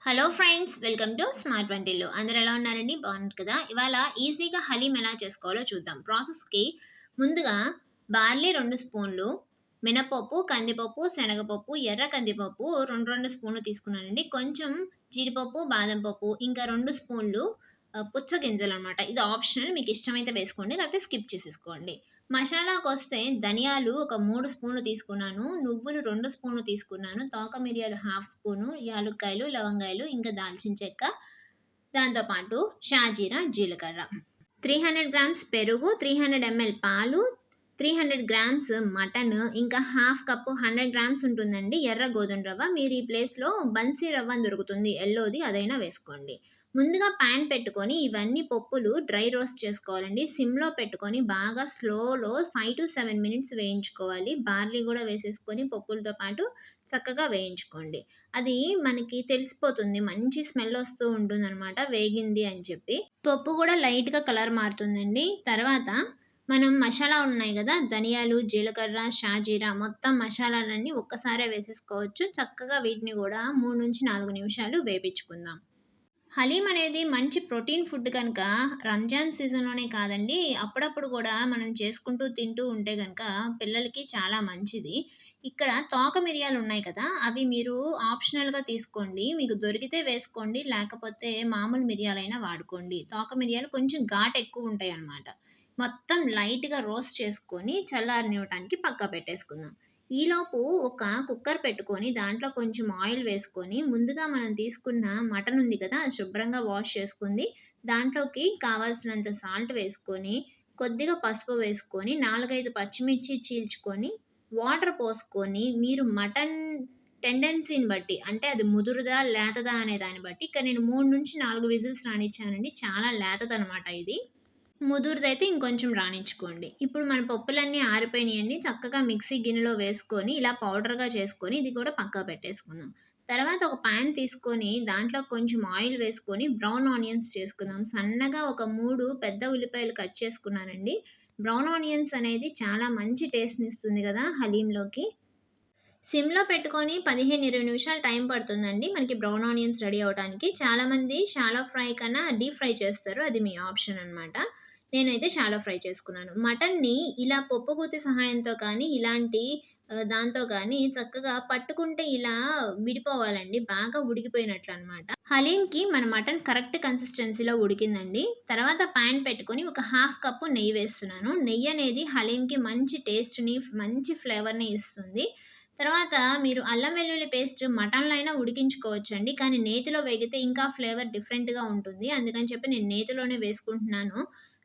Hello friends, welcome to smartvantillu. అందరూ ఎలా ఉన్నారండి? బాగున్నారు కదా? ఇవాళ ఈజీగా హలీం ఎలా చేసుకోవాలో చూద్దాం. ప్రాసెస్‌కి ముందుగా బార్లీ 2 స్పూన్లు, మినపప్పు, కందిపప్పు, శనగపప్పు, ఎర్ర కందిపప్పు 2 స్పూన్లు తీసుకున్నానండి. కొంచెం జీడిపప్పు, బాదం పప్పు, ఇంకా 2 స్పూన్లు పుచ్చగింజలనమాట. ఇది ఆప్షనల్, మీకు ఇష్టమైతే వేసుకోండి, లేకపోతే స్కిప్ చేసేసుకోండి. మసాలాకొస్తే ధనియాలు ఒక 3 స్పూన్లు తీసుకున్నాను. నువ్వులు 2 స్పూన్లు తీసుకున్నాను. తోక మిరియాలు హాఫ్ స్పూను, యాలుక్కాయలు, లవంగాయలు, ఇంకా దాల్చిన చెక్క, దాంతో పాటు షాజీరా, జీలకర్ర. 300 గ్రామ్స్ పెరుగు, 300 ఎంఎల్ పాలు, 300 గ్రామ్స్ మటన్, ఇంకా హాఫ్ కప్పు 100 గ్రామ్స్ ఉంటుందండి ఎర్ర గోధుమ రవ్వ. మీరు ఈ ప్లేస్‌లో బన్సీ రవ్వ అని దొరుకుతుంది, యెల్లోది, అదైనా వేసుకోండి. ముందుగా పాన్ పెట్టుకొని ఇవన్నీ పప్పులు డ్రై రోస్ట్ చేసుకోవాలండి. సిమ్‌లో పెట్టుకొని బాగా స్లోలో 5-7 మినిట్స్ వేయించుకోవాలి. బార్లీ కూడా వేసేసుకొని పప్పులతో పాటు చక్కగా వేయించుకోండి. అది మనకి తెలిసిపోతుంది, మంచి స్మెల్ వస్తూ ఉంటుందనమాట వేగింది అని చెప్పి. పప్పు కూడా లైట్‌గా కలర్ మారుతుందండి. తర్వాత మనం మసాలా ఉన్నాయి గదా! ధనియాలు, జీలకర్ర, షాజీరా మొత్తం మసాలాలన్నీ ఒక్కసారే వేసేసుకోవచ్చు. చక్కగా వీటిని గూడా 3-4 నిమిషాలు వేపించుకుందాం. హలీం అనేది మంచి ప్రోటీన్ ఫుడ్ కనుక రంజాన్ సీజన్‌లోనే కాదండి, అప్పుడప్పుడు గూడా మనం చేసుకుంటూ తింటూ ఉంటే గనక పిల్లలకి చాలా మంచిది. ఇక్కడ తోక మిరియాలున్నాయి కదా! అవి మీరు ఆప్షనల్‌గా తీసుకోండి. మీకు దొరికితే వేసుకోండి, లేకపోతే మామూలు మిరియాలైనా వాడుకోండి. తోక మిరియాలు కొంచెం ఘాటెక్కువుంటాయన్నమాట. మొత్తం లైట్‌గా రోస్ట్ చేసుకొని చల్లారనివ్వటానికి పక్కా పెట్టేసుకుందాం. ఈలోపు ఒక కుక్కర్ పెట్టుకొని దాంట్లో కొంచెం ఆయిల్ వేసుకొని, ముందుగా మనం తీసుకున్న మటన్ ఉంది కదా! అది శుభ్రంగా వాష్ చేసుకుంది. దాంట్లోకి కావాల్సినంత సాల్ట్ వేసుకొని, కొద్దిగా పసుపు వేసుకొని, 4, 5 పచ్చిమిర్చి చీల్చుకొని, వాటర్ పోసుకొని, మీరు మటన్ టెండెన్సీని బట్టి, అంటే అది ముదురుదా? లేతదా? అనే దాన్ని బట్టి, ఇక్కడ నేను 3-4 విజిల్స్ రానిచ్చానండి. చాలా లేతదనమాట ఇది. ముదురుదైతే ఇంకొంచెం రానిచ్చుకోండి. ఇప్పుడు మన పప్పులన్నీ ఆరిపోయినియండి. చక్కగా మిక్సీ గిన్నెలో వేసుకొని, ఇలా పౌడర్‌గా చేసుకొని, ఇది కూడా పక్కకు పెట్టేసుకుందాం. తర్వాత ఒక పాన్ తీసుకొని, దాంట్లో కొంచెం ఆయిల్ వేసుకొని, బ్రౌన్ ఆనియన్స్ చేసుకుందాం. సన్నగా ఒక 3 పెద్ద ఉల్లిపాయలు కట్ చేసుకున్నానండి. బ్రౌన్ ఆనియన్స్ అనేది చాలా మంచి టేస్ట్‌నిస్తుంది గదా హలీంలోకి. సిమ్‌లో పెట్టుకొని 15, 20 నిమిషాలు టైం పడుతుందండి మనకి బ్రౌన్ ఆనియన్స్ రెడీ అవ్వటానికి. చాలామంది షాలో ఫ్రై కన్నా డీప్ ఫ్రై చేస్తారు, అది మీ ఆప్షన్ అనమాట. నేనైతే షాలో ఫ్రై చేసుకున్నాను. మటన్‌ని ఇలా పప్పు గుత్తి సహాయంతో కానీ, ఇలాంటి దాంతో గానీ చక్కగా పట్టుకుంటే ఇలా విడిపోవాలండి, బాగా ఉడికిపోయినట్లనమాట. హలీంకి మన మటన్ కరెక్ట్ కన్సిస్టెన్సీలో ఉడికిందండి. తర్వాత పాన్ పెట్టుకొని ఒక హాఫ్ కప్పు నెయ్యి వేస్తున్నాను. నెయ్యి అనేది హలీంకి మంచి టేస్ట్‌ని, మంచి ఫ్లేవర్‌ని ఇస్తుంది. తర్వాత మీరు అల్లం వెల్లుల్లి పేస్ట్ మటన్‌లో అయినా ఉడికించుకోవచ్చండి, కానీ నేతిలో వేగితే ఇంకా ఫ్లేవర్ డిఫరెంట్‌గా ఉంటుంది. అందుకని చెప్పి నేను నేతిలోనే వేసుకుంటున్నాను.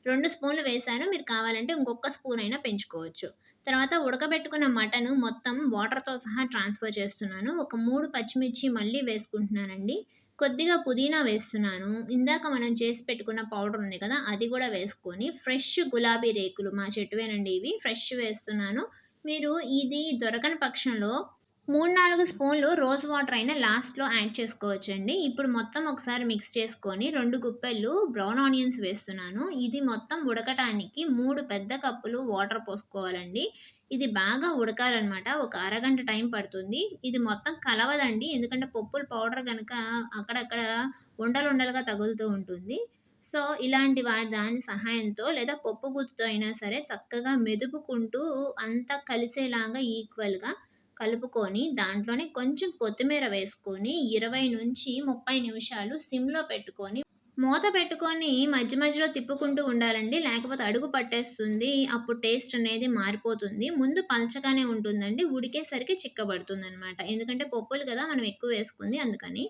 2 స్పూన్లు వేశాను. మీరు కావాలంటే ఇంకొక స్పూన్ అయినా పెంచుకోవచ్చు. తర్వాత ఉడకబెట్టుకున్న మటను మొత్తం వాటర్‌తో సహా ట్రాన్స్‌ఫర్ చేస్తున్నాను. ఒక 3 పచ్చిమిర్చి మళ్ళీ వేసుకుంటున్నానండి. కొద్దిగా పుదీనా వేస్తున్నాను. ఇందాక మనం చేసి పెట్టుకున్న పౌడర్ ఉంది కదా! అది కూడా వేసుకొని, ఫ్రెష్ గులాబీ రేకులు మా చెట్టువేనండి ఇవి, ఫ్రెష్ వేస్తున్నాను. మీరు ఇది దొరకని పక్షంలో 3-4 స్పూన్లు రోజ్ వాటర్ అయినా లాస్ట్‌లో యాడ్ చేసుకోవచ్చండి. ఇప్పుడు మొత్తం ఒకసారి మిక్స్ చేసుకొని 2 గుప్పెళ్ళు బ్రౌన్ ఆనియన్స్ వేస్తున్నాను. ఇది మొత్తం ఉడకటానికి 3 పెద్ద కప్పులు వాటర్ పోసుకోవాలండి. ఇది బాగా ఉడకాలనమాట. ఒక అరగంట టైం పడుతుంది. ఇది మొత్తం కలవదండి, ఎందుకంటే పప్పుల పౌడర్ గనక అక్కడక్కడ ఉండలుండలుగా తగులుతూ ఉంటుంది. సో, ఇలాంటి దాని సహాయంతో లేదా పప్పు గుత్తితో అయినా సరే చక్కగా మెదుపుకుంటూ అంతా కలిసేలాగా ఈక్వల్‌గా కలుపుకొని, దాంట్లోనే కొంచెం కొత్తిమీర వేసుకొని 20-30 నిమిషాలు సిమ్‌లో పెట్టుకొని, మూత పెట్టుకొని మధ్య మధ్యలో తిప్పుకుంటూ ఉండాలండి, లేకపోతే అడుగు పట్టేస్తుంది. అప్పుడు టేస్ట్ అనేది మారిపోతుంది. ముందు పలచగానే ఉంటుందండి, ఉడికేసరికి చిక్కబడుతుందనమాట. ఎందుకంటే పప్పులు కదా మనం ఎక్కువ వేసుకుంది, అందుకని.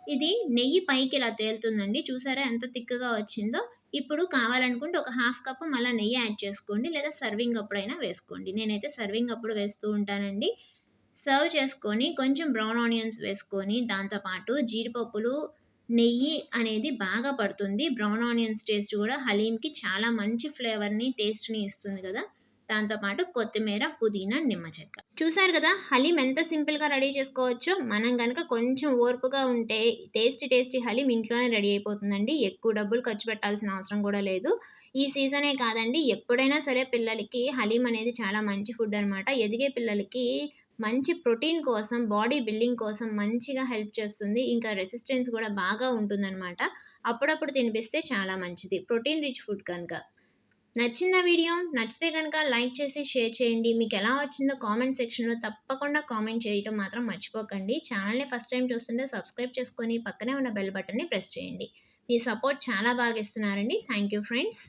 ఇది నెయ్యి పైకి ఇలా తేలుతుందండి. చూసారా ఎంత తిక్కగా వచ్చిందో? ఇప్పుడు కావాలనుకుంటే ఒక హాఫ్ కప్పు మళ్ళా నెయ్యి యాడ్ చేసుకోండి, లేదా సర్వింగ్ అప్పుడైనా వేసుకోండి. నేనైతే సర్వింగ్ అప్పుడు వేస్తూ ఉంటానండి. సర్వ్ చేసుకొని కొంచెం బ్రౌన్ ఆనియన్స్ వేసుకొని, దాంతో పాటు జీడిపప్పులు, నెయ్యి అనేది బాగా పడుతుంది. బ్రౌన్ ఆనియన్స్ టేస్ట్ గూడా హలీంకి చాలా మంచి ఫ్లేవర్‌ని, టేస్ట్‌ని ఇస్తుంది గదా! దాంతో పాటు కొత్తిమీర, పుదీనా, నిమ్మ చెక్క. చూసారు గదా! హలీం ఎంత సింపుల్‌గా రెడీ చేసుకోవచ్చో. మనం గనక కొంచెం ఓర్పుగా ఉంటే టేస్టీ టేస్టీ హలీం ఇంట్లోనే రెడీ అయిపోతుందండి. ఎక్కువ డబ్బులు ఖర్చు పెట్టాల్సిన అవసరం గూడా లేదు. ఈ సీజనే కాదండి, ఎప్పుడైనా సరే పిల్లలకి హలీం అనేది చాలా మంచి ఫుడ్ అనమాట. ఎదిగే పిల్లలకి మంచి ప్రోటీన్ కోసం, బాడీ బిల్డింగ్ కోసం మంచిగా హెల్ప్ చేస్తుంది. ఇంకా రెసిస్టెన్స్ గూడా బాగా ఉంటుందనమాట. అప్పుడప్పుడు తినిపిస్తే చాలా మంచిది. ప్రోటీన్ రిచ్ ఫుడ్ కనుక. నచ్చిందా వీడియో? నచ్చితే గనక లైక్ చేసి షేర్ చేయండి. మీకెలా వచ్చిందో కామెంట్ సెక్షన్‌లో తప్పకుండా కామెంట్ చేయటం మాత్రం మర్చిపోకండి. ఛానెల్‌ని ఫస్ట్ టైమ్ చూస్తుంటే సబ్స్క్రైబ్ చేసుకొని పక్కనే ఉన్న బెల్ బటన్‌ని ప్రెస్ చేయండి. మీ సపోర్ట్ చాలా బాగా ఇస్తున్నారండి. Thank you friends.